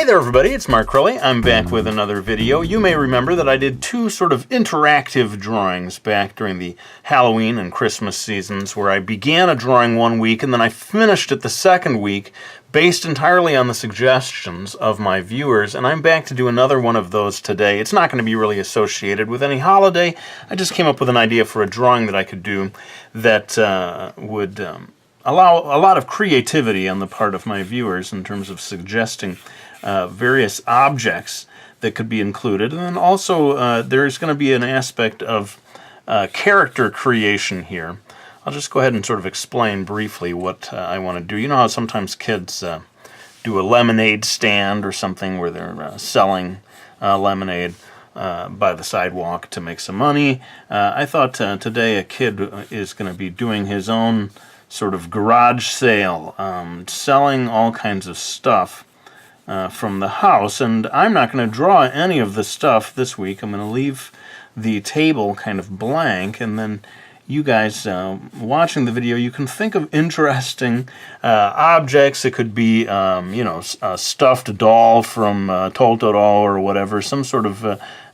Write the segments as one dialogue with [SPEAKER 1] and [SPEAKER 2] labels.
[SPEAKER 1] Hey there everybody, it's Mark Crowley. I'm back with another video. You may remember that I did two sort of interactive drawings back during the Halloween and Christmas seasons where I began a drawing one week and then I finished it the second week based entirely on the suggestions of my viewers, and I'm back to do another one of those today. It's not going to be really associated with any holiday. I just came up with an idea for a drawing that I could do that would allow a lot of creativity on the part of my viewers in terms of suggesting various objects that could be included. And then also there's going to be an aspect of character creation here. I'll just go ahead and sort of explain briefly what I want to do. You know how sometimes kids do a lemonade stand or something where they're selling lemonade by the sidewalk to make some money. I thought today a kid is going to be doing his own sort of garage sale, selling all kinds of stuff from the house, and I'm not going to draw any of the stuff this week. I'm going to leave the table kind of blank, and then you guys watching the video, you can think of interesting objects. It could be, you know, a stuffed doll from Totoro or whatever, some sort of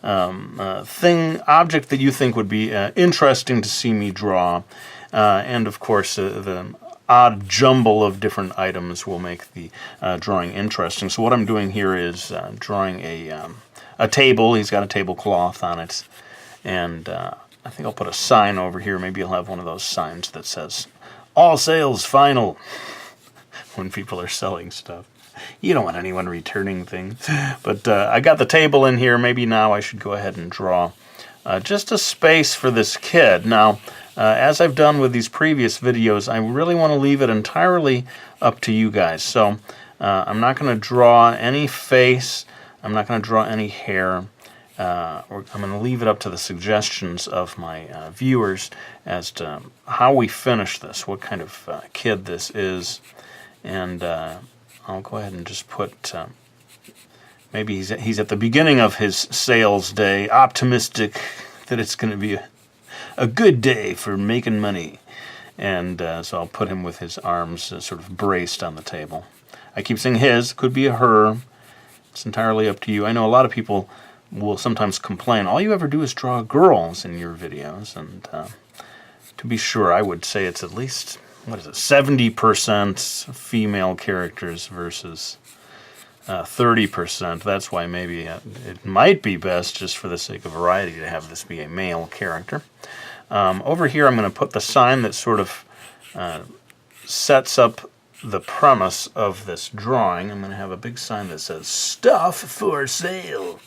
[SPEAKER 1] object that you think would be interesting to see me draw. And of course, the odd jumble of different items will make the drawing interesting. So what I'm doing here is drawing a table. He's got a tablecloth on it, and I think I'll put a sign over here. Maybe I'll have one of those signs that says, "All sales final," when people are selling stuff. You don't want anyone returning things. But I got the table in here. Maybe now I should go ahead and draw just a space for this kid. Now, as I've done with these previous videos, I really want to leave it entirely up to you guys. So I'm not going to draw any face. I'm not going to draw any hair. I'm going to leave it up to the suggestions of my viewers as to how we finish this, what kind of kid this is. And I'll go ahead and just put, maybe he's at the beginning of his sales day, optimistic that it's going to be a good day for making money. And so I'll put him with his arms sort of braced on the table. I keep saying his, could be a her. It's entirely up to you. I know a lot of people will sometimes complain, all you ever do is draw girls in your videos, and to be sure, I would say it's at least, what is it, 70% female characters versus 30%. That's why maybe it might be best, just for the sake of variety, to have this be a male character. Over here, I'm going to put the sign that sort of sets up the premise of this drawing. I'm going to have a big sign that says, "Stuff for sale."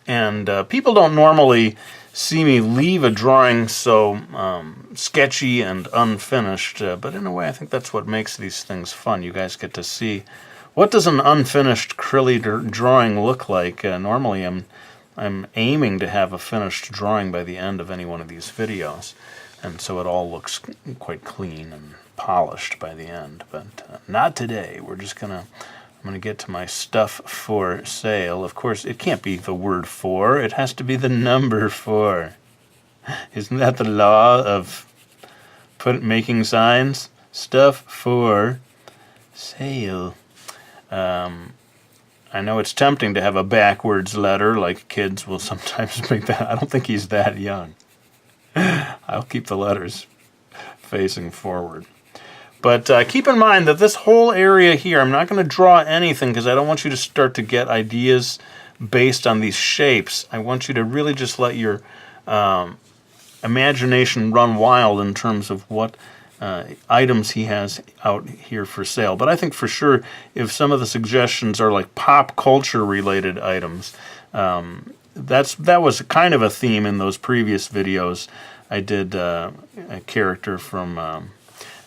[SPEAKER 1] And people don't normally see me leave a drawing so sketchy and unfinished, but in a way I think that's what makes these things fun. You guys get to see, what does an unfinished Crowley drawing look like? Normally I'm aiming to have a finished drawing by the end of any one of these videos, and so it all looks quite clean and polished by the end, but not today. I'm going to get to my stuff for sale. Of course, it can't be the word 4. It has to be the number 4. Isn't that the law of making signs? Stuff for sale. I know it's tempting to have a backwards letter, like kids will sometimes make that. I don't think he's that young. I'll keep the letters facing forward. But keep in mind that this whole area here, I'm not going to draw anything because I don't want you to start to get ideas based on these shapes. I want you to really just let your imagination run wild in terms of what items he has out here for sale. But I think for sure, if some of the suggestions are like pop culture related items, that was kind of a theme in those previous videos. I did a character from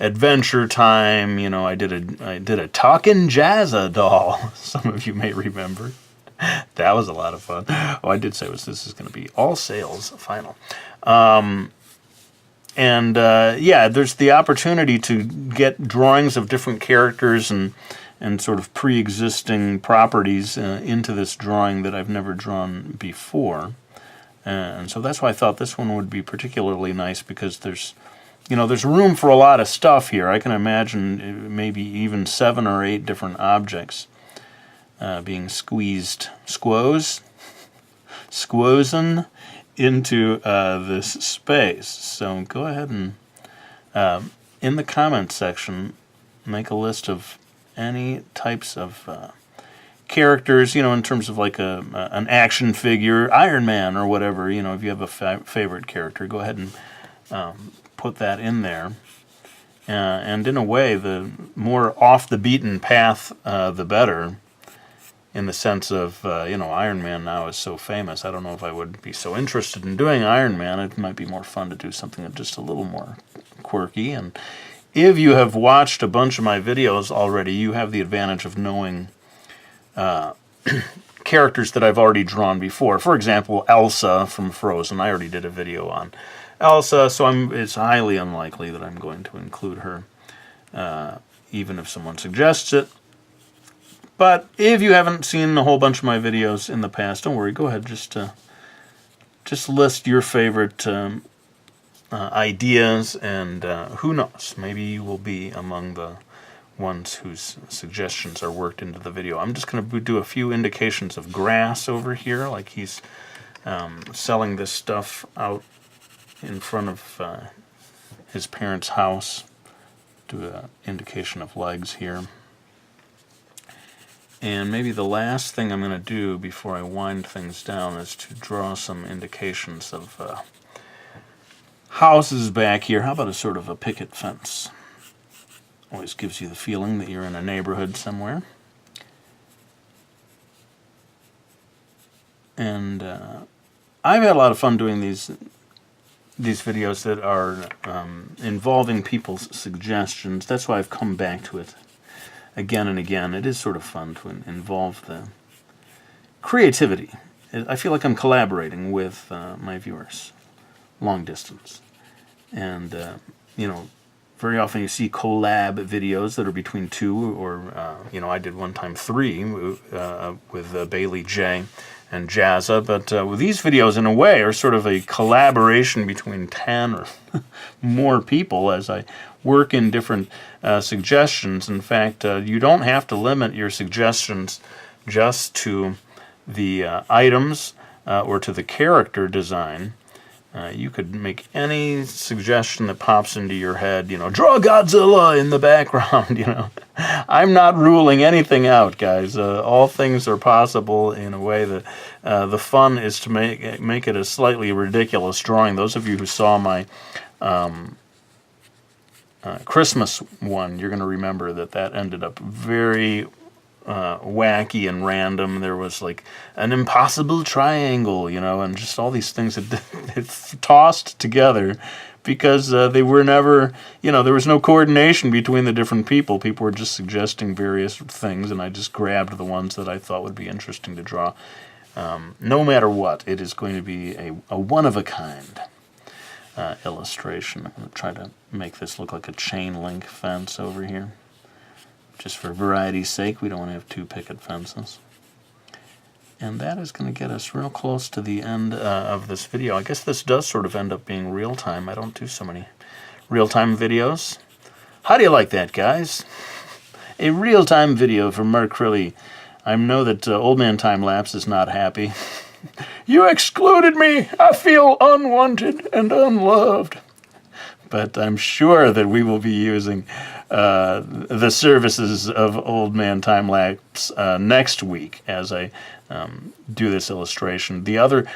[SPEAKER 1] Adventure Time. You know, I did a Talkin' Jazza doll. Some of you may remember. That was a lot of fun. Oh, I did say this is going to be all sales final. Yeah, there's the opportunity to get drawings of different characters and sort of pre-existing properties into this drawing that I've never drawn before. And so that's why I thought this one would be particularly nice, because there's room for a lot of stuff here. I can imagine maybe even 7 or 8 different objects being squozen into this space. So go ahead and in the comments section, make a list of any types of characters, in terms of like an action figure, Iron Man or whatever. If you have a favorite character, go ahead and put that in there. And in a way, the more off the beaten path, the better. In the sense of, Iron Man now is so famous. I don't know if I would be so interested in doing Iron Man. It might be more fun to do something that's just a little more quirky. And if you have watched a bunch of my videos already, you have the advantage of knowing characters that I've already drawn before. For example, Elsa from Frozen. I already did a video on Elsa, so it's highly unlikely that I'm going to include her, even if someone suggests it. But if you haven't seen a whole bunch of my videos in the past, don't worry. Go ahead, just list your favorite ideas, and who knows? Maybe you will be among the ones whose suggestions are worked into the video. I'm just going to do a few indications of grass over here, like he's selling this stuff out in front of his parents' house. Do an indication of legs here. And maybe the last thing I'm going to do before I wind things down is to draw some indications of houses back here. How about a sort of a picket fence? Always gives you the feeling that you're in a neighborhood somewhere. And I've had a lot of fun doing these videos that are involving people's suggestions. That's why I've come back to it again and again. It is sort of fun to involve the creativity. I feel like I'm collaborating with my viewers, long distance. And, very often you see collab videos that are between two or, I did one time 3 with Bailey J and Jazza. But these videos, in a way, are sort of a collaboration between 10 or more people as I work in different suggestions. In fact, you don't have to limit your suggestions just to the items or to the character design. You could make any suggestion that pops into your head, draw Godzilla in the background, I'm not ruling anything out, guys. All things are possible in a way that the fun is to make it a slightly ridiculous drawing. Those of you who saw my Christmas one, you're going to remember that ended up very wacky and random. There was like an impossible triangle, and just all these things that tossed together because they were never, there was no coordination between the different people. People were just suggesting various things, and I just grabbed the ones that I thought would be interesting to draw. No matter what, it is going to be a one-of-a-kind illustration. I'm going to try to make this look like a chain link fence over here. Just for variety's sake, we don't want to have 2 picket fences. And that is going to get us real close to the end of this video. I guess this does sort of end up being real-time. I don't do so many real-time videos. How do you like that, guys? A real-time video from Mark Crilly. I know that Old Man Time Lapse is not happy. You excluded me! I feel unwanted and unloved. But I'm sure that we will be using the services of Old Man Time Lapse next week as I do this illustration. The other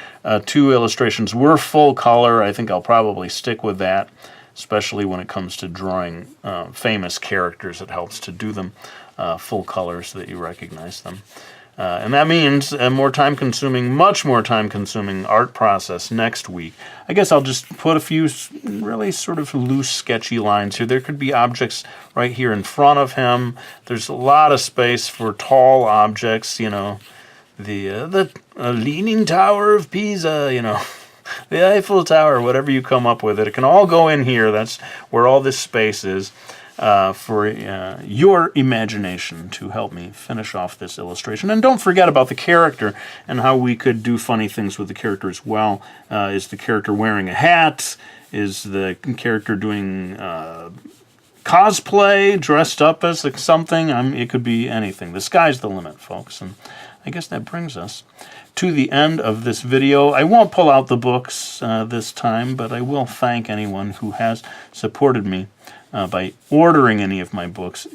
[SPEAKER 1] 2 illustrations were full color. I think I'll probably stick with that, especially when it comes to drawing famous characters. It helps to do them full color so that you recognize them. And that means a much more time-consuming art process next week. I guess I'll just put a few really sort of loose, sketchy lines here. There could be objects right here in front of him. There's a lot of space for tall objects, the Leaning Tower of Pisa, the Eiffel Tower, whatever you come up with. It can all go in here. That's where all this space is. For your imagination to help me finish off this illustration. And don't forget about the character and how we could do funny things with the character as well. Is the character wearing a hat? Is the character doing cosplay, dressed up as something. It could be anything. The sky's the limit, folks. And I guess that brings us to the end of this video. I won't pull out the books this time, but I will thank anyone who has supported me by ordering any of my books.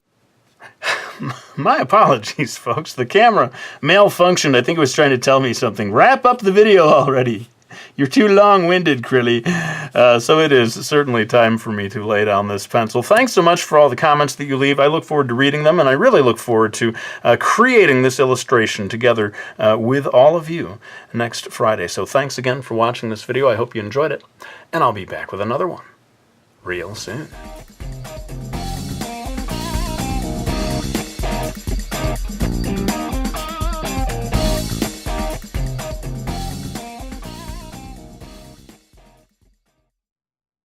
[SPEAKER 1] My apologies, folks. The camera malfunctioned. I think it was trying to tell me something. Wrap up the video already. You're too long-winded, Krilly. So it is certainly time for me to lay down this pencil. Thanks so much for all the comments that you leave. I look forward to reading them, and I really look forward to creating this illustration together with all of you next Friday. So thanks again for watching this video. I hope you enjoyed it, and I'll be back with another one real soon.